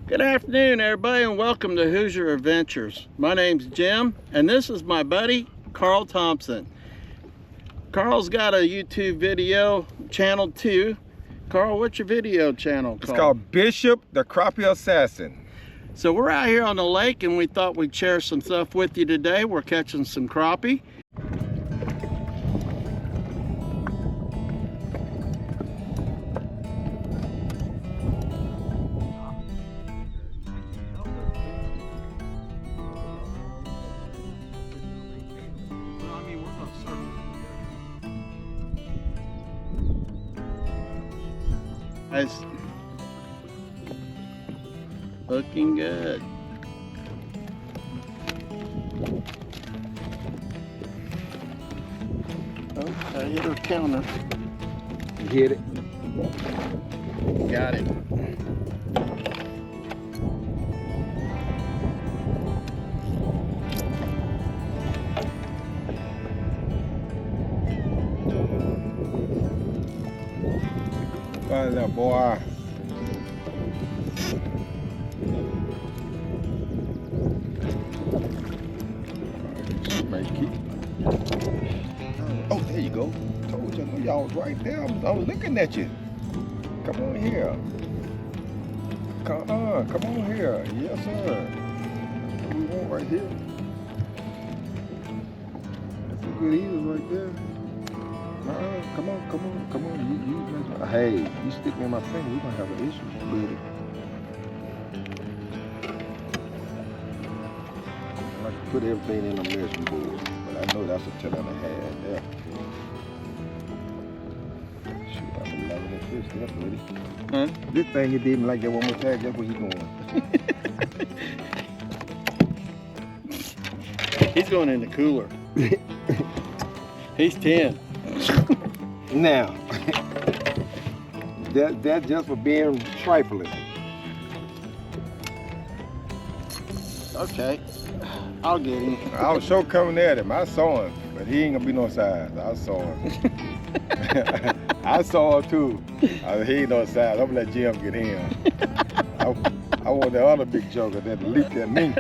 Good afternoon, everybody, and welcome to Hoosier Adventures. My name's Jim, and this is my buddy, Carl Thompson. Carl's got a YouTube video channel too. Carl, what's your video channel called? It's called Bishop the Crappie Assassin. So we're out here on the lake, and we thought we'd share some stuff with you today. We're catching some crappie. It's looking good. Oh, I hit her counter. You hit it? Got it. Find that boy. Oh, there you go. Told you, I know y'all was right there. I was looking at you. Come on here. Come on here. Yes, sir. That's what we want right here. That's a good eaters right there. Come on. Hey, you stick me in my finger, we're gonna have an issue, buddy. I can put everything in a measuring board, but I know that's a 10 and a half there. Shoot, I'm 11 and 6, that's ready. Huh? This thing you did me like that one more time, guess where he going? He's going in the cooler. He's 10. Now, that's just for being trifling. Okay, I'll get him. I was sure coming at him. I saw him, but he ain't gonna be no size. I saw him. I saw him too. He ain't no size. I'm gonna let Jim get him. I want the other big joker that leaped at me.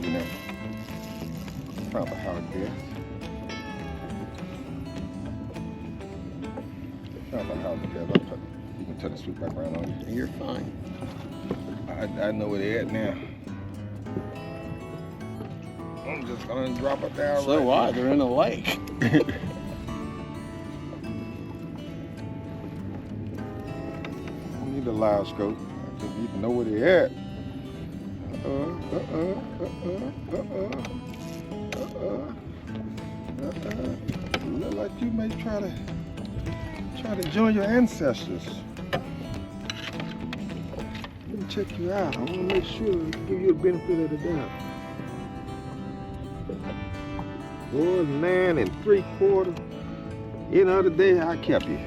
You know, probably how it is. You can turn the sweep back around on you. You're fine. I know where they're at now. I'm just gonna drop it down. So why? They're in a lake. I need a live scope. I just need to know where they're at. Look like you may try to join your ancestors. Let me check you out. I want to make sure to give you the benefit of the doubt. 9 3/4. Any other day I kept you.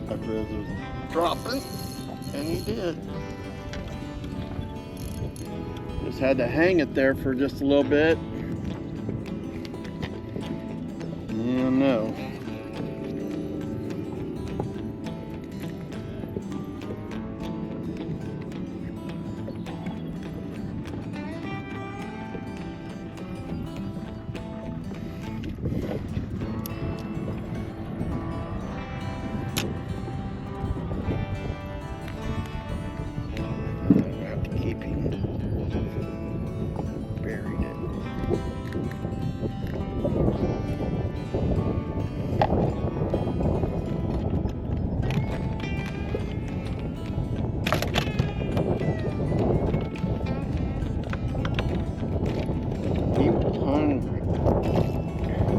After it was dropping, and he did. Just had to hang it there for just a little bit. Yeah, no.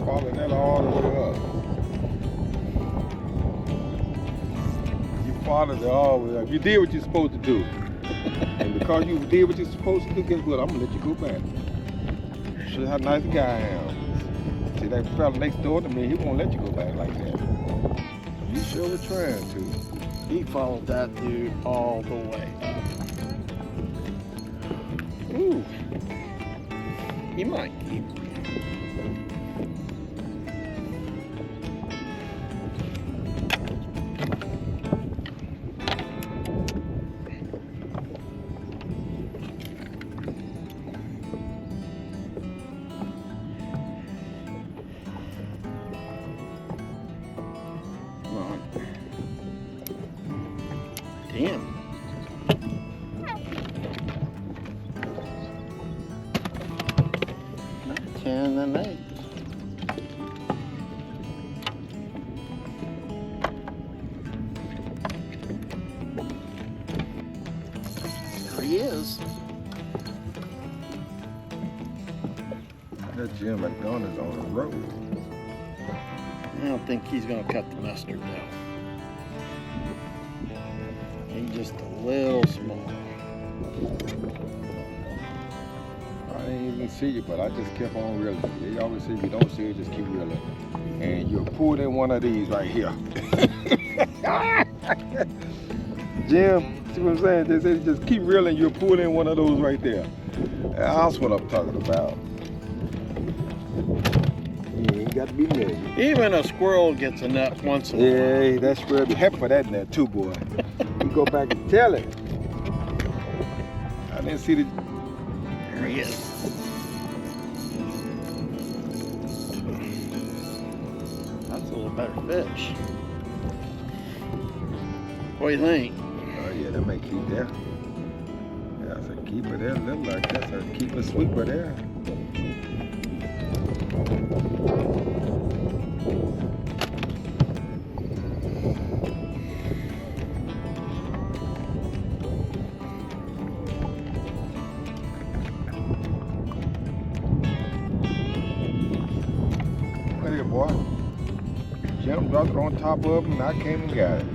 Following that all the way up. You followed it all the way up. You did what you're supposed to do. And because you did what you're supposed to do, guess what? I'm gonna let you go back. Show you how nice a guy I am. See that fella next door to me, he won't let you go back like that. You sure were trying to. He followed that dude all the way up. Ooh. He might keep. 10 and 8. There he is. That Jim McDonald's on the road. I don't think he's gonna cut the mustard though. He's just a little small. I didn't even see you, but I just kept on reeling. They always say if you don't see it, just keep reeling. And you'll pull in one of these right here. Jim, see what I'm saying? They say just keep reeling, you'll pull in one of those right there. That's what I'm talking about. You ain't got to be measured. Even a squirrel gets a nut once in a while. Yeah, that squirrel be happy for that nut too, boy. You go back and tell it. I didn't see the... There he is. That's a little better fish. What do you think? Oh yeah, that may keep there. Yeah, I said keep it there, look like that. So keep a sweeper there. Look here, boy. Jim dropped it on top of him and I came and got it.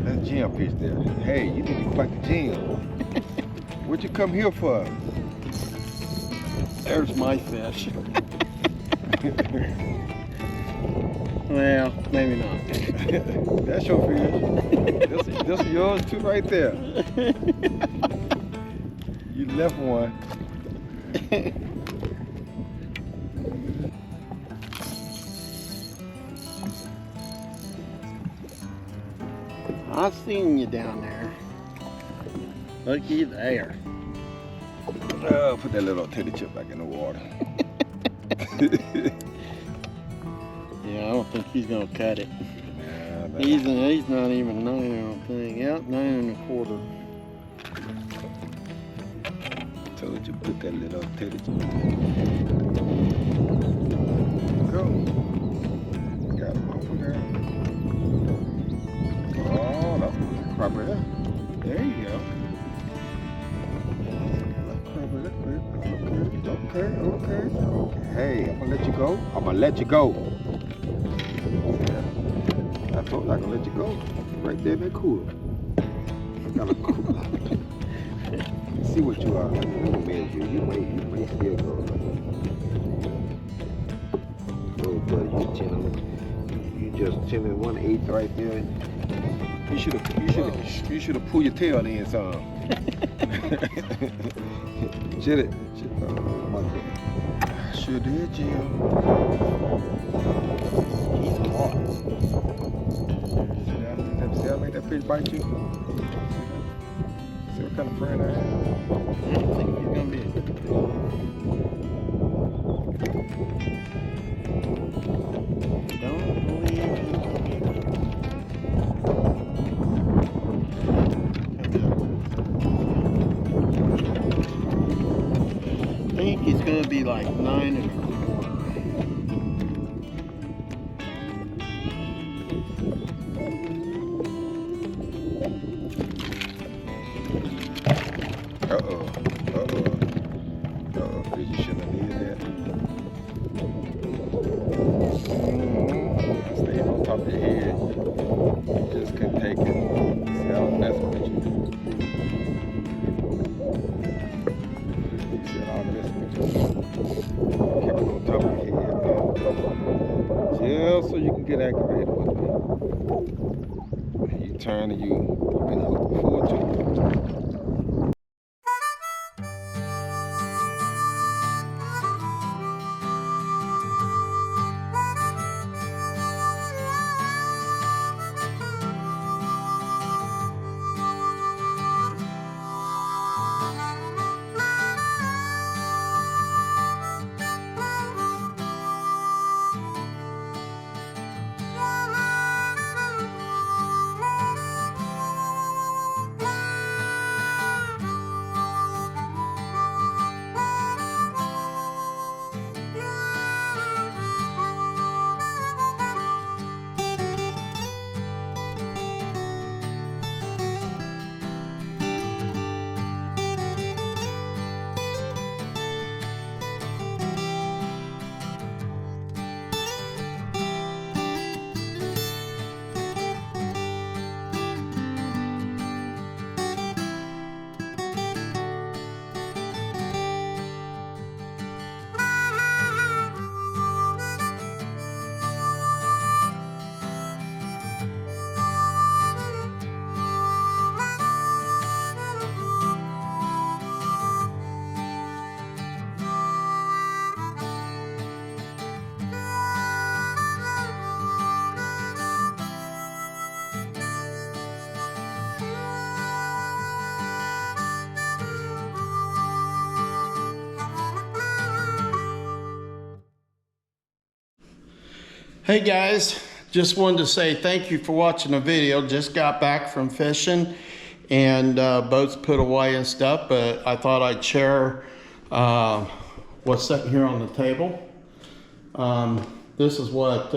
That's Jim fish there. Hey, you need to fight the Jim. What you come here for? There's my fish. Well, maybe not. That's your fish. This is yours too right there. You left one. I seen you down there. Looky there. Put that little titty chip back in the water. Yeah, I don't think he's gonna cut it. Nah, He's not even 9, I don't think. Yep, 9 1/4. Told you put that little titty chip. Go. Got him over there. Oh, that's Crappie there. There you go. Okay. Hey, I'm gonna let you go. I'm gonna let you go. Yeah. I told you I'm gonna let you go. Right there in that cooler. Got a cooler. See what you are. Let me measure you. You may still go. Oh, buddy, you just 10 1/8 right there. You should have pulled your tail in some. Should it? Sure did, Jim. He's hot. See how that fish bite you? See what kind of friend I am? I don't think he's gonna be. Don't believe he's gonna be. I think he's gonna be like 9 1/4. Uh-oh. You shouldn't have needed that. Stay on top of your head. You just couldn't take it. See, I was messing with you. See, I was messing with you. Kept it on top of your head, man. Just so you can get activated with me. You turn and you've been hooked before too. Hey guys, just wanted to say thank you for watching the video. Just got back from fishing and boats put away and stuff, but I thought I'd share what's sitting here on the table. This is what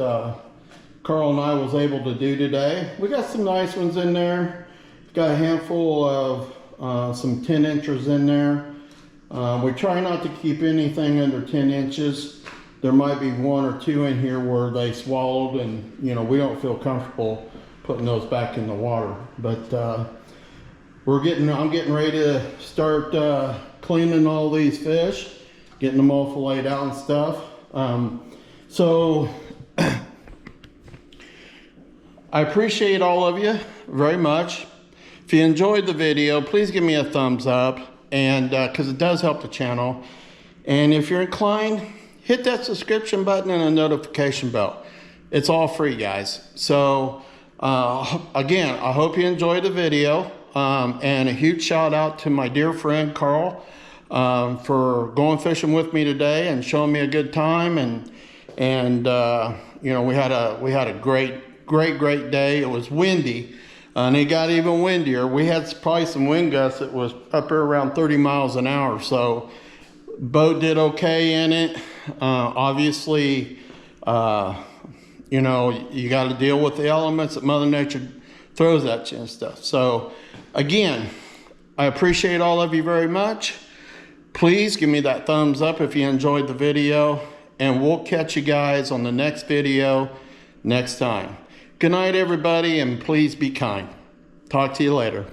Carl and I was able to do today. We got some nice ones in there. Got a handful of some 10 inches in there. We try not to keep anything under 10 inches. There might be one or two in here where they swallowed and, you know, we don't feel comfortable putting those back in the water. But I'm getting ready to start cleaning all these fish, getting them all filleted out and stuff. So I appreciate all of you very much. If you enjoyed the video, please give me a thumbs up, and because it does help the channel. And if you're inclined, hit that subscription button and a notification bell. It's all free, guys. So again, I hope you enjoyed the video, and a huge shout out to my dear friend Carl for going fishing with me today and showing me a good time. And you know, we had a great day. It was windy, and it got even windier. We had probably some wind gusts that was up there around 30 miles an hour. So boat did okay in it. Obviously, you know, you got to deal with the elements that Mother Nature throws at you and stuff. So again, I appreciate all of you very much. Please give me that thumbs up if you enjoyed the video, and we'll catch you guys on the next video next time. Good night, everybody, and please be kind. Talk to you later.